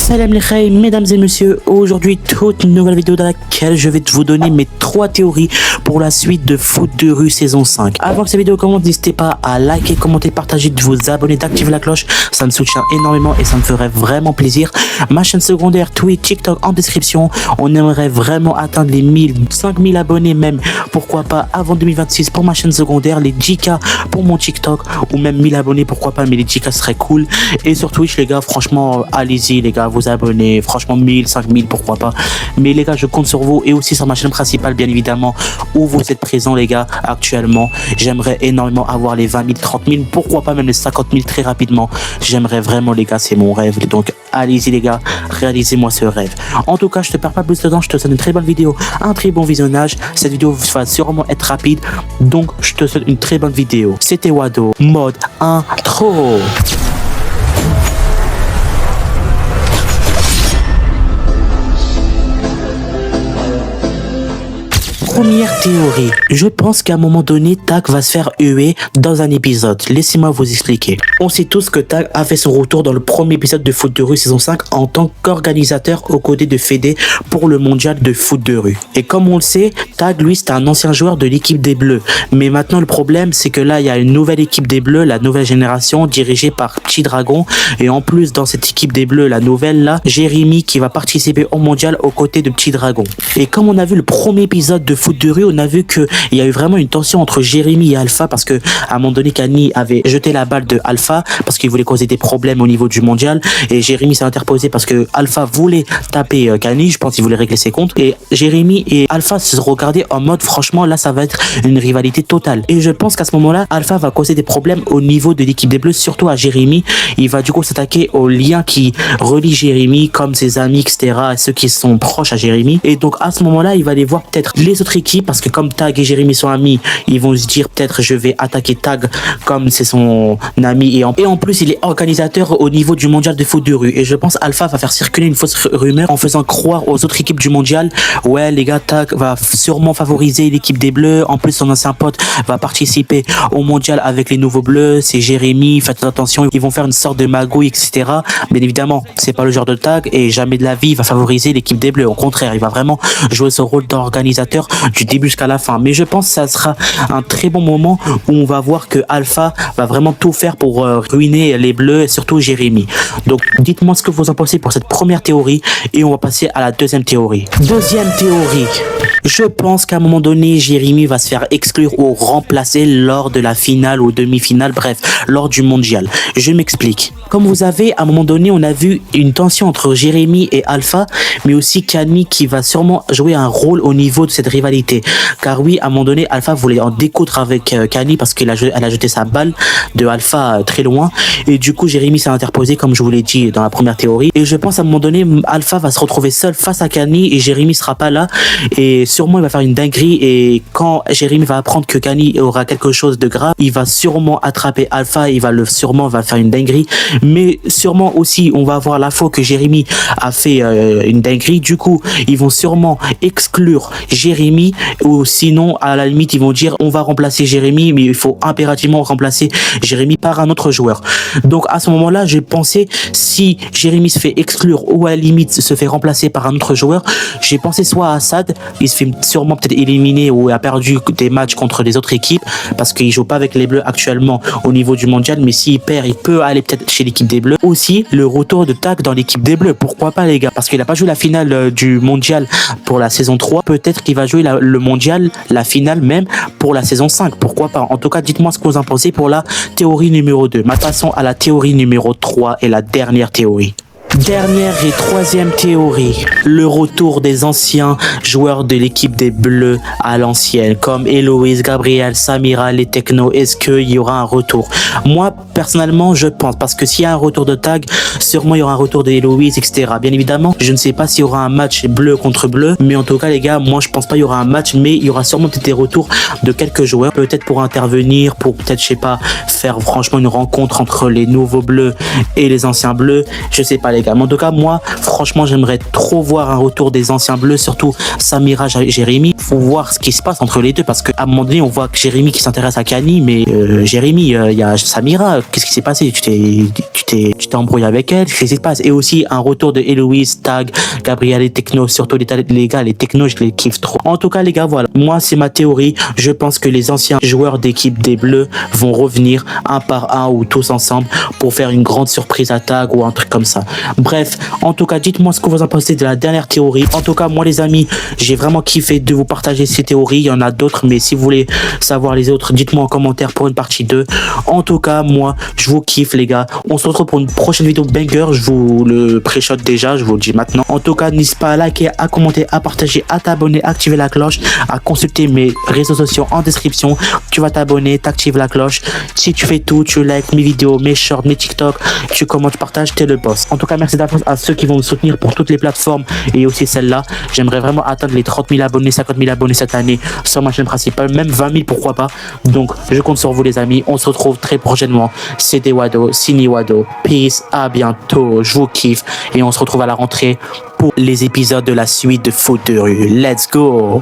Salam les khaïs, mesdames et messieurs, aujourd'hui toute nouvelle vidéo dans laquelle je vais vous donner mes 3 théories pour la suite de Foot de rue saison 5. Avant que cette vidéo commence, n'hésitez pas à liker, commenter, partager, de vous abonner, d'activer la cloche, ça me soutient énormément et ça me ferait vraiment plaisir. Ma chaîne secondaire, Twitch, TikTok en description, on aimerait vraiment atteindre les 5000 abonnés même, pourquoi pas avant 2026 pour ma chaîne secondaire, les 10K pour mon TikTok ou même 1000 abonnés, pourquoi pas, mais les 10K serait cool. Et sur Twitch les gars, franchement allez-y les gars, vous abonner, franchement 1000, 5000 pourquoi pas, mais les gars je compte sur vous et aussi sur ma chaîne principale bien évidemment où vous êtes présents les gars actuellement. J'aimerais énormément avoir les 20 000, 30 000, pourquoi pas même les 50 000 très rapidement, j'aimerais vraiment les gars, c'est mon rêve, donc allez-y les gars, réalisez-moi ce rêve. En tout cas je te perds pas plus de temps, je te souhaite une très bonne vidéo, un très bon visionnage, cette vidéo va sûrement être rapide donc je te souhaite une très bonne vidéo. C'était Wado, mode intro. Première théorie, je pense qu'à un moment donné, Tag va se faire huer dans un épisode. Laissez-moi vous expliquer. On sait tous que Tag a fait son retour dans le premier épisode de Foot de rue saison 5 en tant qu'organisateur aux côtés de Fédé pour le mondial de foot de rue. Et comme on le sait, Tag lui c'est un ancien joueur de l'équipe des Bleus. Mais maintenant le problème c'est que là il y a une nouvelle équipe des Bleus, la nouvelle génération dirigée par Petit Dragon. Et en plus dans cette équipe des Bleus, la nouvelle là, Jérémy qui va participer au mondial aux côtés de Petit Dragon. Et comme on a vu le premier épisode de Foot de rue, on a vu qu'il y a eu vraiment une tension entre Jérémy et Alpha parce que à un moment donné Kani avait jeté la balle de Alpha parce qu'il voulait causer des problèmes au niveau du mondial et Jérémy s'est interposé parce que Alpha voulait taper Kani, je pense qu'il voulait régler ses comptes et Jérémy et Alpha se regardaient en mode franchement là ça va être une rivalité totale et je pense qu'à ce moment là Alpha va causer des problèmes au niveau de l'équipe des Bleus, surtout à Jérémy. Il va du coup s'attaquer aux liens qui relient Jérémy comme ses amis etc, ceux qui sont proches à Jérémy et donc à ce moment là il va aller voir peut-être les autres équipes parce que comme Tag et Jérémy sont amis, ils vont se dire peut-être je vais attaquer Tag comme c'est son ami et en plus il est organisateur au niveau du mondial de foot de rue et je pense Alpha va faire circuler une fausse rumeur en faisant croire aux autres équipes du mondial ouais les gars Tag va sûrement favoriser l'équipe des Bleus, en plus son ancien pote va participer au mondial avec les nouveaux Bleus, c'est Jérémy, faites attention, ils vont faire une sorte de magouille etc. Bien évidemment c'est pas le genre de Tag et jamais de la vie il va favoriser l'équipe des Bleus, au contraire il va vraiment jouer ce rôle d'organisateur du début jusqu'à la fin, mais je pense que ça sera un très bon moment où on va voir que Alpha va vraiment tout faire pour ruiner les Bleus et surtout Jérémy. Donc dites-moi ce que vous en pensez pour cette première théorie et on va passer à la deuxième théorie. Deuxième théorie, je pense qu'à un moment donné Jérémy va se faire exclure ou remplacer lors de la finale ou demi-finale, bref lors du mondial. Je m'explique. Comme vous avez à un moment donné on a vu une tension entre Jérémy et Alpha, mais aussi Kani qui va sûrement jouer un rôle au niveau de cette rivalité. Car oui, à un moment donné, Alpha voulait en découdre avec Kani parce qu'elle a jeté sa balle de Alpha très loin. Et du coup, Jérémy s'est interposé, comme je vous l'ai dit dans la première théorie. Et je pense à un moment donné, Alpha va se retrouver seul face à Kani et Jérémy sera pas là. Et sûrement, il va faire une dinguerie. Et quand Jérémy va apprendre que Kani aura quelque chose de grave, il va sûrement attraper Alpha. Il va va faire une dinguerie. Mais sûrement aussi, on va avoir l'info que Jérémy a fait une dinguerie. Du coup, ils vont sûrement exclure Jérémy ou sinon à la limite ils vont dire on va remplacer Jérémy mais il faut impérativement remplacer Jérémy par un autre joueur. Donc à ce moment là j'ai pensé si Jérémy se fait exclure ou à la limite se fait remplacer par un autre joueur, j'ai pensé soit à Assad, il se fait sûrement peut-être éliminer ou a perdu des matchs contre les autres équipes parce qu'il joue pas avec les Bleus actuellement au niveau du mondial, mais s'il perd il peut aller peut-être chez l'équipe des Bleus. Aussi le retour de Tag dans l'équipe des Bleus, pourquoi pas les gars, parce qu'il a pas joué la finale du mondial pour la saison 3, peut-être qu'il va jouer le mondial, la finale même pour la saison 5, pourquoi pas. En tout cas dites-moi ce que vous en pensez pour la théorie numéro 2. Maintenant passons à la théorie numéro 3 et la dernière théorie. Dernière et troisième théorie, le retour des anciens joueurs de l'équipe des Bleus à l'ancienne, comme Héloïse, Gabriel, Samira, les Techno. Est-ce qu'il y aura un retour? Moi, personnellement, je pense, parce que s'il y a un retour de Tag, sûrement il y aura un retour de Héloïse, etc. Bien évidemment, je ne sais pas s'il y aura un match bleu contre bleu, mais en tout cas, les gars, moi, je pense pas qu'il y aura un match, mais il y aura sûrement peut-être des retours de quelques joueurs, peut-être pour intervenir, pour peut-être, je sais pas, faire franchement une rencontre entre les nouveaux bleus et les anciens bleus. Je sais pas, les gars. Mais en tout cas, moi, franchement, j'aimerais trop voir un retour des anciens bleus, surtout Samira, Jérémy. Faut voir ce qui se passe entre les deux, parce qu'à un moment donné, on voit que Jérémy qui s'intéresse à Kani, mais Jérémy, il y a Samira. Qu'est-ce qui s'est passé? Tu t'es embrouillé avec elle? Qu'est-ce qui se passe? Et aussi un retour de Héloïse, Tag, Gabriel et Techno, surtout les gars, les Techno, je les kiffe trop. En tout cas, les gars, voilà. Moi, c'est ma théorie. Je pense que les anciens joueurs d'équipe des Bleus vont revenir un par un ou tous ensemble pour faire une grande surprise à Tag ou un truc comme ça. Bref, en tout cas, dites-moi ce que vous en pensez de la dernière théorie. En tout cas, moi, les amis, j'ai vraiment kiffé de vous partager ces théories. Il y en a d'autres, mais si vous voulez savoir les autres, dites-moi en commentaire pour une partie 2. En tout cas, moi, je vous kiffe, les gars. On se retrouve pour une prochaine vidéo banger. Je vous le pré-shot déjà, je vous le dis maintenant. En tout cas, n'hésitez pas à liker, à commenter, à partager, à t'abonner, à activer la cloche, à consulter mes réseaux sociaux en description. Tu vas t'abonner, t'actives la cloche. Si tu fais tout, tu likes mes vidéos, mes shorts, mes TikTok, tu commentes, tu partages, t'es le boss. En tout cas, merci d'avance à ceux qui vont me soutenir pour toutes les plateformes et aussi celle-là. J'aimerais vraiment atteindre les 30 000 abonnés, 50 000 abonnés cette année sur ma chaîne principale, même 20 000, pourquoi pas. Donc, je compte sur vous, les amis. On se retrouve très prochainement. C'était Wado, Sini Wado. Peace, à bientôt. Je vous kiffe et on se retrouve à la rentrée pour les épisodes de la suite de Foot de rue. Let's go!